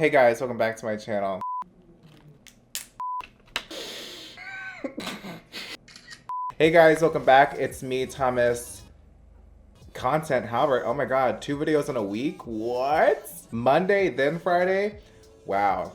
Hey guys, welcome back to my channel. Hey guys, welcome back. It's me, Thomas. Content Halbert. Oh my god, 2 videos in a week? What? Monday, then Friday? Wow.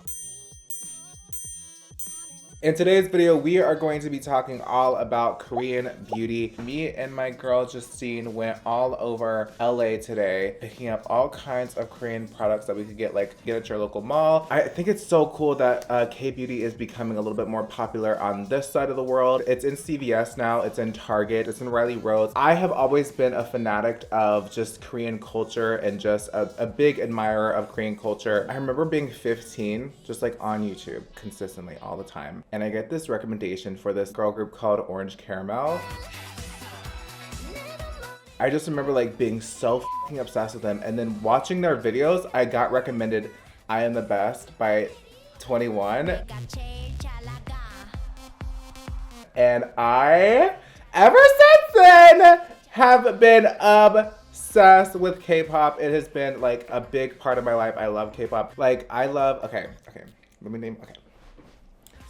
In today's video, we are going to be talking all about Korean beauty. Me and my girl Justine went all over LA today, picking up all kinds of Korean products that we could get at your local mall. I think it's so cool that K-beauty is becoming a little bit more popular on this side of the world. It's in CVS now, it's in Target, it's in Riley Rose. I have always been a fanatic of just Korean culture and just a big admirer of Korean culture. I remember being 15, just like on YouTube consistently all the time. And I get this recommendation for this girl group called Orange Caramel. I just remember like being so f***ing obsessed with them, and then watching their videos, I got recommended I Am the Best by 21. And I, ever since then, have been obsessed with K-pop. It has been like a big part of my life. I love K-pop. Like I love, okay, let me name, okay.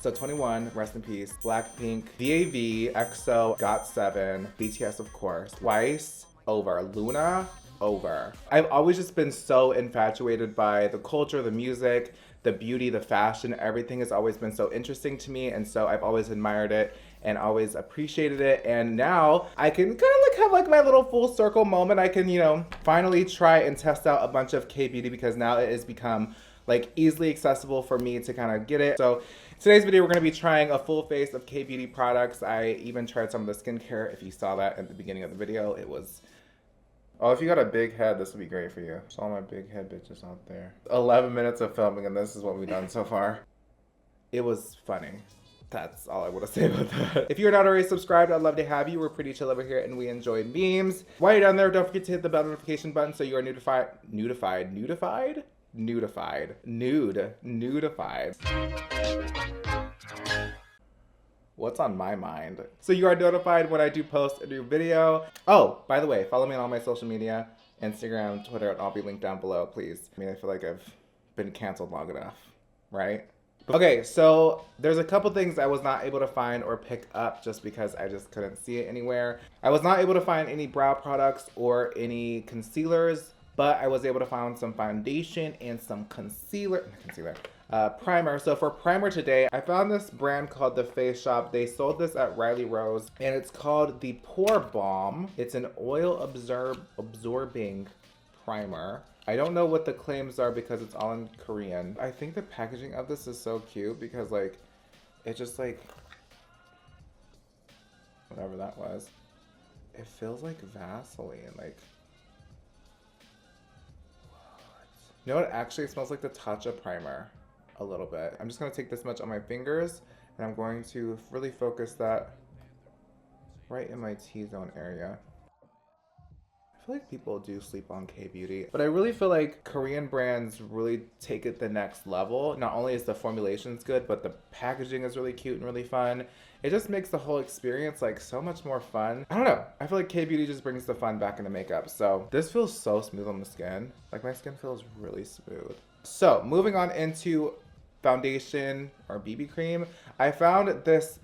So 21, rest in peace. Blackpink, VAV, EXO, GOT7, BTS of course, Twice, over. Luna, over. I've always just been so infatuated by the culture, the music, the beauty, the fashion. Everything has always been so interesting to me, and so I've always admired it and always appreciated it. And now I can kind of like have like my little full circle moment. I can, you know, finally try and test out a bunch of K-beauty because now it has become like easily accessible for me to kind of get it. So today's video, we're going to be trying a full face of K-beauty products. I even tried some of the skincare. If you saw that at the beginning of the video, it was, oh, if you got a big head, this would be great for you. Just all my big head bitches out there. 11 minutes of filming, and this is what we've done so far. It was funny. That's all I want to say about that. If you're not already subscribed, I'd love to have you. We're pretty chill over here and we enjoy memes. While you're down there, don't forget to hit the bell notification button so you are notified. What's on my mind? So you are notified when I do post a new video. Oh, by the way, follow me on all my social media, Instagram, Twitter, and I'll be linked down below, please. I mean, I feel like I've been canceled long enough, right? Okay, so there's a couple things I was not able to find or pick up just because I just couldn't see it anywhere. I was not able to find any brow products or any concealers, but I was able to find some foundation and some primer. So for primer today, I found this brand called The Face Shop. They sold this at Riley Rose, and it's called the Pore Balm. It's an oil absorbing primer. I don't know what the claims are because it's all in Korean. I think the packaging of this is so cute because like, it just like, whatever that was, it feels like Vaseline, like, you know what? Actually, it smells like the Tatcha primer a little bit. I'm just gonna take this much on my fingers and I'm going to really focus that right in my T-zone area. I feel like people do sleep on K-beauty, but I really feel like Korean brands really take it the next level. Not only is the formulations good, but the packaging is really cute and really fun. It just makes the whole experience like so much more fun. I don't know. I feel like K-beauty just brings the fun back into makeup. So this feels so smooth on the skin. Like my skin feels really smooth. So moving on into foundation or BB cream, I found this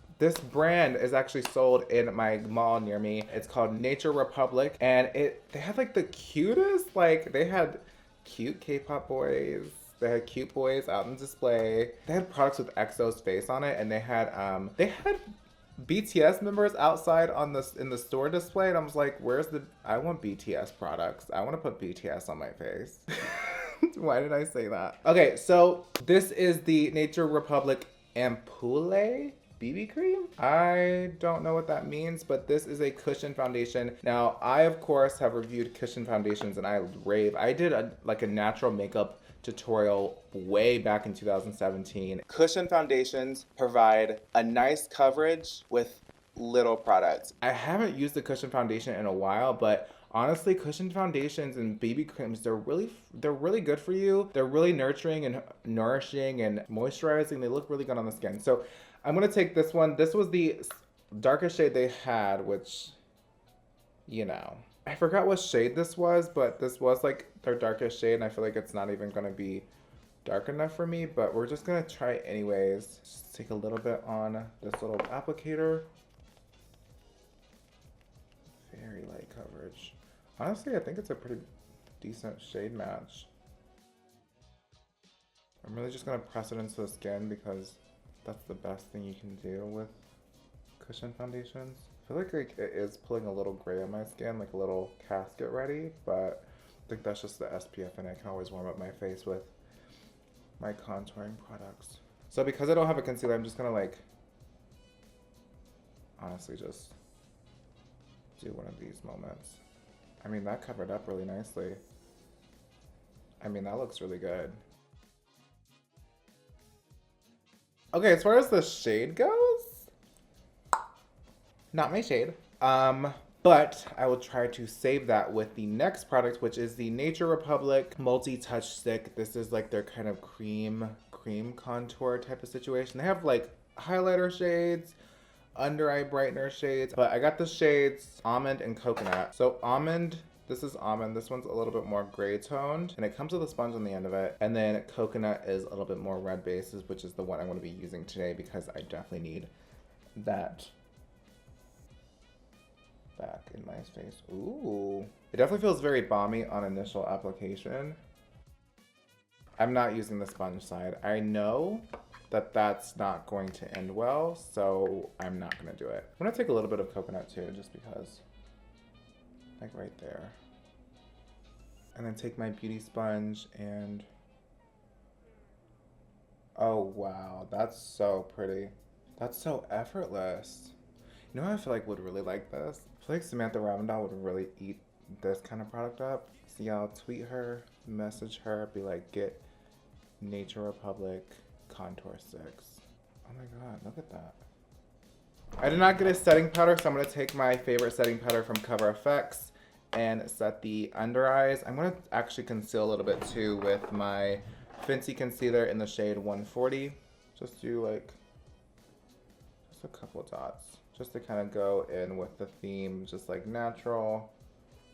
brand is actually sold in my mall near me. It's called Nature Republic, and they had like the cutest, like they had cute K-pop boys. They had cute boys out on display. They had products with EXO's face on it, and they had BTS members outside in the store display, and I was like, I want BTS products. I want to put BTS on my face. Why did I say that? Okay, so this is the Nature Republic Ampoule BB cream. I don't know what that means, but this is a cushion foundation. Now, I of course have reviewed cushion foundations and I rave. I did a natural makeup tutorial way back in 2017. Cushion foundations provide a nice coverage with little products. I haven't used the cushion foundation in a while, but honestly, cushion foundations and BB creams, they're really good for you. They're really nurturing and nourishing and moisturizing. They look really good on the skin. So I'm gonna take this one. This was the darkest shade they had, which, you know, I forgot what shade this was, but this was like their darkest shade, and I feel like it's not even gonna be dark enough for me, but we're just gonna try it anyways. Just take a little bit on this little applicator. Very light coverage. Honestly, I think it's a pretty decent shade match. I'm really just gonna press it into the skin because that's the best thing you can do with cushion foundations. I feel like it is pulling a little gray on my skin, like a little casket ready, but I think that's just the SPF, and I can always warm up my face with my contouring products. So because I don't have a concealer, I'm just gonna like, honestly just do one of these moments. I mean, that covered up really nicely. I mean, that looks really good. Okay, as far as the shade goes, not my shade. But I will try to save that with the next product, which is the Nature Republic Multi-Touch Stick. This is like their kind of cream contour type of situation. They have like highlighter shades, under eye brightener shades, but I got the shades Almond and Coconut. So Almond, this is Almond. This one's a little bit more gray toned, and it comes with a sponge on the end of it. And then Coconut is a little bit more red bases, which is the one I'm going to be using today because I definitely need that back in my face. Ooh. It definitely feels very balmy on initial application. I'm not using the sponge side. I know that that's not going to end well, so I'm not going to do it. I'm going to take a little bit of Coconut too, just because. Like right there. And then take my beauty sponge and... Oh wow, that's so pretty. That's so effortless. You know what I feel like would really like this? I feel like Samantha Ravindal would really eat this kind of product up. See, I'll tweet her, message her, be like, get Nature Republic contour sticks. Oh my god, look at that. I did not get a setting powder, so I'm going to take my favorite setting powder from Cover FX and set the under eyes. I'm going to actually conceal a little bit too with my Fenty concealer in the shade 140. Just do like just a couple dots, just to kind of go in with the theme, just like natural,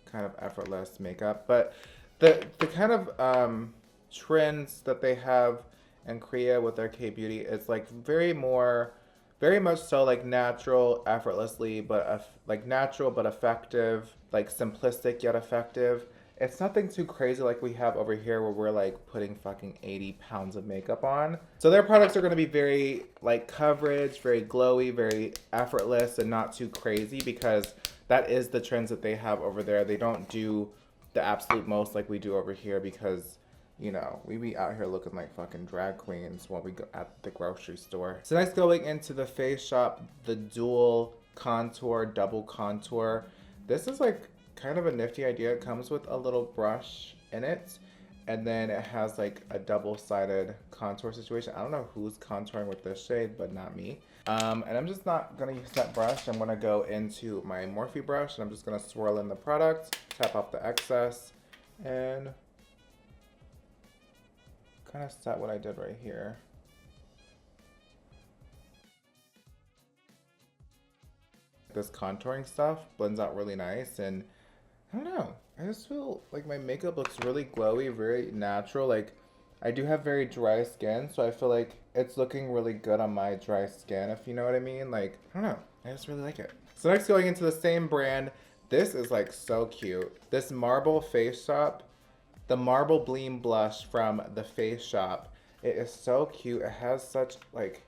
kind of effortless makeup. But the kind of trends that they have in Korea with their K-beauty is like very much so like natural, effortlessly, but like natural but effective, like simplistic yet effective. It's nothing too crazy like we have over here where we're like putting fucking 80 pounds of makeup on. So their products are going to be very like coverage, very glowy, very effortless, and not too crazy because that is the trends that they have over there. They don't do the absolute most like we do over here because, you know, we be out here looking like fucking drag queens while we go at the grocery store. So next, going into the Face Shop, the dual contour, double contour. This is like kind of a nifty idea. It comes with a little brush in it, and then it has like a double-sided contour situation. I don't know who's contouring with this shade, but not me. And I'm just not gonna use that brush. I'm gonna go into my Morphe brush, and I'm just gonna swirl in the product, tap off the excess, and kind of set what I did right here. This contouring stuff blends out really nice, and I don't know, I just feel like my makeup looks really glowy, very natural. Like, I do have very dry skin, so I feel like it's looking really good on my dry skin, if you know what I mean. Like, I don't know, I just really like it. So next, going into the same brand, this is like so cute. This Marble Face Shop, the Marble Bleam Blush from the Face Shop. It is so cute. It has such like,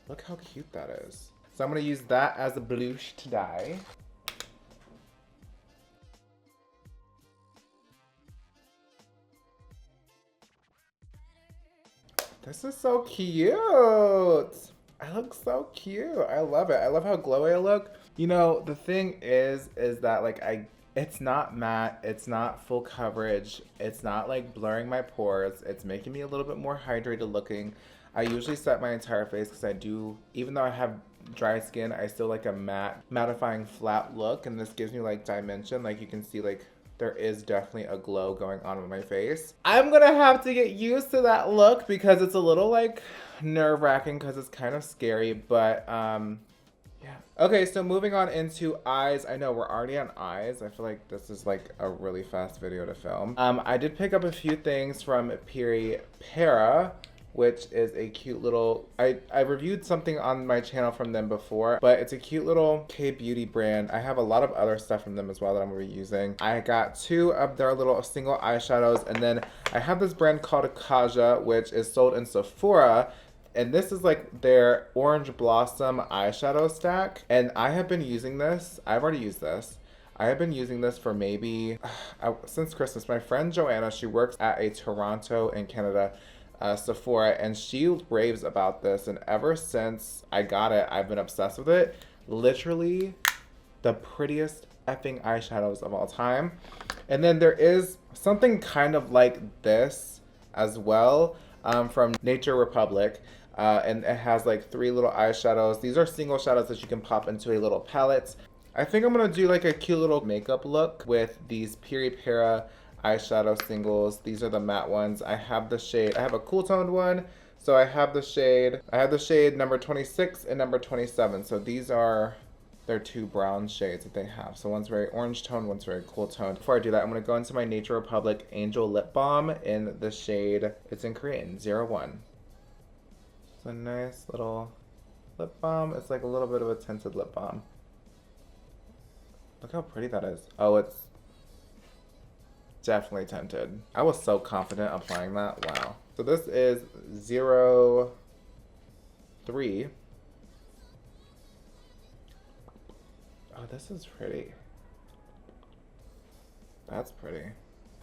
look how cute that is. So I'm gonna use that as a blush today. This is so cute. I look so cute. I love it. I love how glowy I look. You know, the thing is that like it's not matte, it's not full coverage, it's not like blurring my pores, it's making me a little bit more hydrated looking. I usually set my entire face because I do, even though I have dry skin, I still like a mattifying flat look, and this gives me like dimension. Like you can see, like there is definitely a glow going on with my face. I'm gonna have to get used to that look because it's a little like nerve-wracking because it's kind of scary, but Yeah. Okay, so moving on into eyes. I know we're already on eyes. I feel like this is like a really fast video to film. I did pick up a few things from Peripera, which is a cute little, I reviewed something on my channel from them before, but it's a cute little K-beauty brand. I have a lot of other stuff from them as well that I'm gonna be using. I got 2 of their little single eyeshadows, and then I have this brand called Kaja, which is sold in Sephora. And this is like their Orange Blossom eyeshadow stack. And I have been using this. I've already used this. I have been using this for maybe since Christmas. My friend Joanna, she works at a Toronto in Canada Sephora, and she raves about this. And ever since I got it, I've been obsessed with it. Literally the prettiest effing eyeshadows of all time. And then there is something kind of like this as well from Nature Republic. And it has like 3 little eyeshadows. These are single shadows that you can pop into a little palette. I think I'm gonna do like a cute little makeup look with these Peripera eyeshadow singles. These are the matte ones. I have the shade, I have a cool toned one. So I have the shade number 26 and number 27. So these are their 2 brown shades that they have. So one's very orange toned, one's very cool toned. Before I do that, I'm gonna go into my Nature Republic Angel Lip Balm in the shade, it's in Korean, 01. It's a nice little lip balm. It's like a little bit of a tinted lip balm. Look how pretty that is. Oh, it's definitely tinted. I was so confident applying that. Wow. So this is 03. Oh, this is pretty. That's pretty.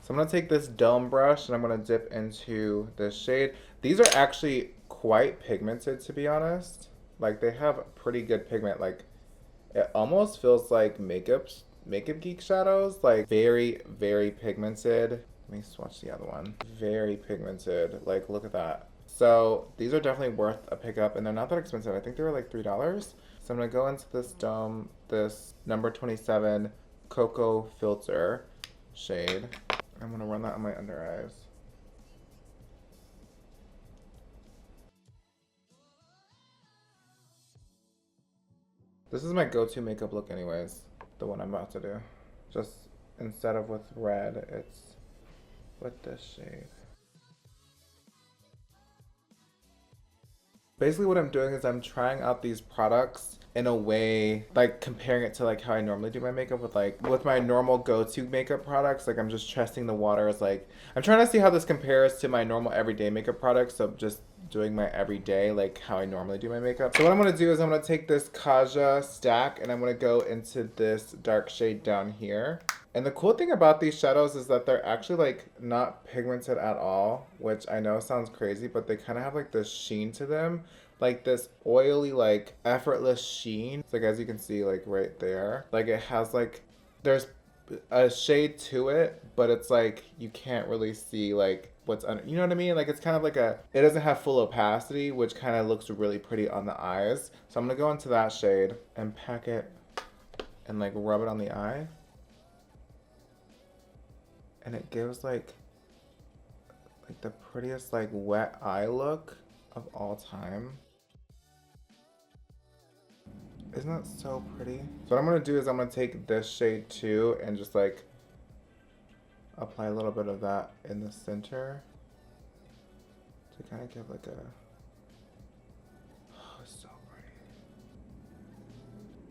So I'm going to take this dome brush and I'm going to dip into this shade. These are actually quite pigmented, to be honest. Like, they have pretty good pigment. Like, it almost feels like Makeup Geek shadows. Like, very, very pigmented. Let me swatch the other one. Very pigmented. Like, look at that. So these are definitely worth a pickup, and they're not that expensive. I think they were like $3. So I'm going to go into this dome, this number 27 Cocoa Filter shade. I'm gonna run that on my under eyes. This is my go-to makeup look anyways, the one I'm about to do. Just instead of with red, it's with this shade. Basically what I'm doing is I'm trying out these products in a way, like comparing it to like how I normally do my makeup with my normal go-to makeup products. Like, I'm just testing the waters. Like, I'm trying to see how this compares to my normal everyday makeup products. So just doing my everyday, like how I normally do my makeup. So what I'm gonna do is I'm gonna take this Kaja stack and I'm gonna go into this dark shade down here. And the cool thing about these shadows is that they're actually like not pigmented at all, which I know sounds crazy, but they kind of have like this sheen to them. Like this oily, like effortless sheen. So, like, as you can see, like right there, like it has like, there's a shade to it, but it's like you can't really see like what's under, you know what I mean? Like, it's kind of like it doesn't have full opacity, which kind of looks really pretty on the eyes. So I'm gonna go into that shade and pack it and like rub it on the eye. And it gives like the prettiest like wet eye look of all time. Isn't that so pretty? So what I'm gonna do is I'm gonna take this shade too and just like apply a little bit of that in the center to kind of give like a, oh, it's so pretty.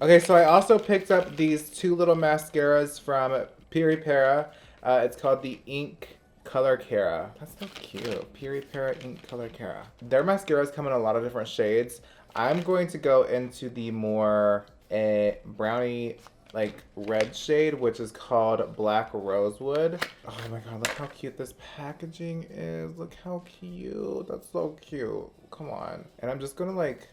Okay, so I also picked up these 2 little mascaras from Peripera. It's called the Ink Color Cara. That's so cute. Peripera Ink Color Cara. Their mascaras come in a lot of different shades. I'm going to go into the more brownie like red shade, which is called Black Rosewood. Oh my god, look how cute this packaging is. Look how cute. That's so cute. Come on. And I'm just gonna like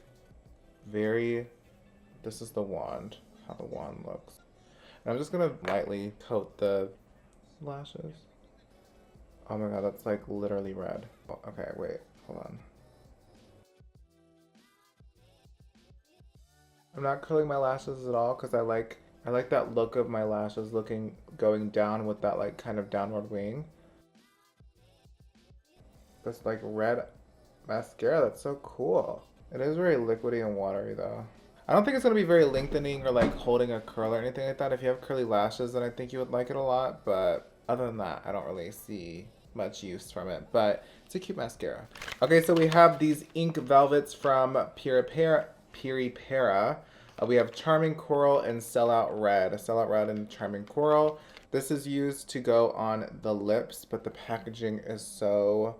this is the wand, how the wand looks. And I'm just gonna lightly coat the lashes. Oh my god, that's like literally red. Oh, okay, wait, hold on. I'm not curling my lashes at all because I like that look of my lashes going down with that like kind of downward wing. This like red mascara, that's so cool. It is very liquidy and watery though. I don't think it's gonna be very lengthening or like holding a curl or anything like that. If you have curly lashes, then I think you would like it a lot. But other than that, I don't really see much use from it. But it's a cute mascara. Okay, so we have these ink velvets from Peripera. We have Charming Coral and Sellout Red. Sellout Red and Charming Coral. This is used to go on the lips, but the packaging is so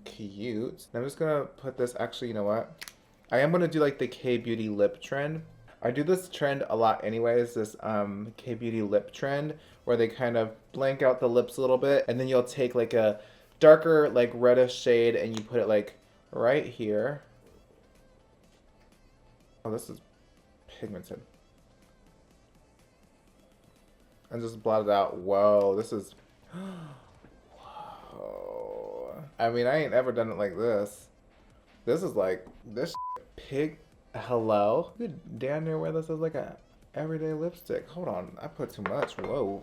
cute. I'm just gonna put this, actually, you know what? I am gonna do like the K-Beauty lip trend. I do this trend a lot anyways, this K-Beauty lip trend, where they kind of blank out the lips a little bit, and then you'll take like a darker, like reddish shade, and you put it like right here. Oh, this is pigmented. And just blot it out. Whoa, this is... Whoa. I mean, I ain't ever done it like this. This is like, this pig... Hello? You could damn near wear this as like a everyday lipstick. Hold on, I put too much. Whoa.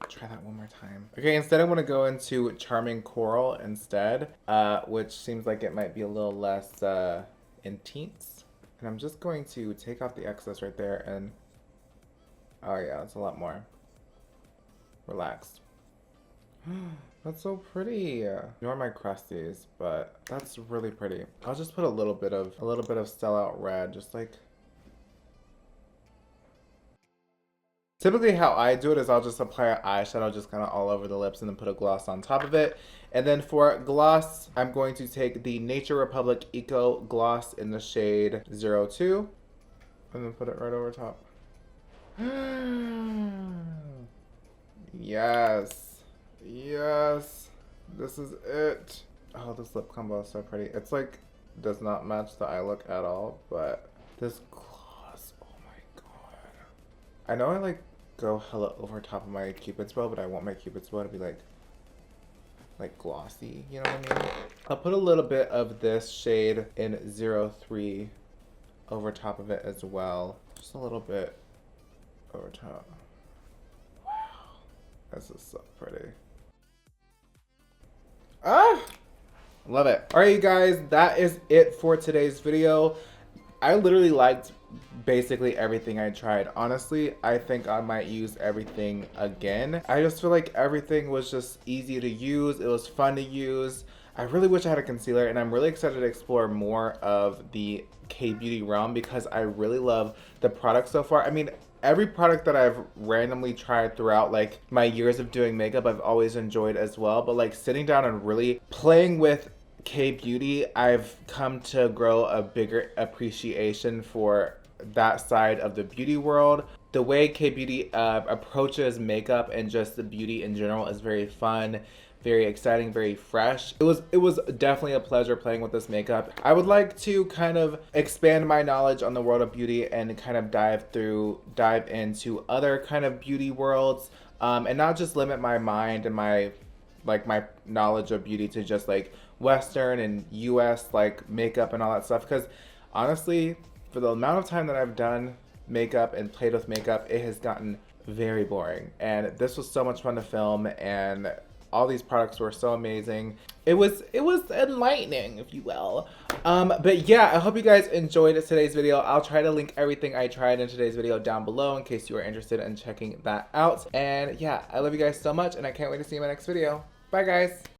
Try that one more time. Okay, instead I'm gonna go into Charming Coral instead, which seems like it might be a little less intense. And I'm just going to take off the excess right there and... Oh yeah, that's a lot more relaxed. That's so pretty. Ignore my crusties, but that's really pretty. I'll just put a little bit of Sellout Red, just like... Typically how I do it is I'll just apply an eyeshadow just kind of all over the lips and then put a gloss on top of it. And then for gloss, I'm going to take the Nature Republic Eco Gloss in the shade 02 and then put it right over top. Yes. Yes. This is it. Oh, this lip combo is so pretty. It's like, does not match the eye look at all, but this gloss, oh my god. I know I like go hella over top of my Cupid's bow, but I want my Cupid's bow to be like glossy, you know what I mean? I'll put a little bit of this shade in 03 over top of it as well. Just a little bit over top. Wow. This is so pretty. Ah! Love it. All right, you guys, that is it for today's video. I literally liked basically everything I tried. Honestly, I think I might use everything again. I just feel like everything was just easy to use. It was fun to use. I really wish I had a concealer, and I'm really excited to explore more of the K-Beauty realm because I really love the product so far. I mean, every product that I've randomly tried throughout like my years of doing makeup, I've always enjoyed as well. But like sitting down and really playing with K-Beauty, I've come to grow a bigger appreciation for that side of the beauty world. The way K-Beauty approaches makeup and just the beauty in general is very fun, very exciting, very fresh. It was definitely a pleasure playing with this makeup. I would like to kind of expand my knowledge on the world of beauty and kind of dive into other kind of beauty worlds, and not just limit my mind and my knowledge of beauty to just like Western and US like makeup and all that stuff, because honestly, for the amount of time that I've done makeup and played with makeup, it has gotten very boring. And this was so much fun to film, and all these products were so amazing. It was enlightening, if you will. But yeah, I hope you guys enjoyed today's video. I'll try to link everything I tried in today's video down below in case you are interested in checking that out. And yeah, I love you guys so much, and I can't wait to see you in my next video. Bye guys.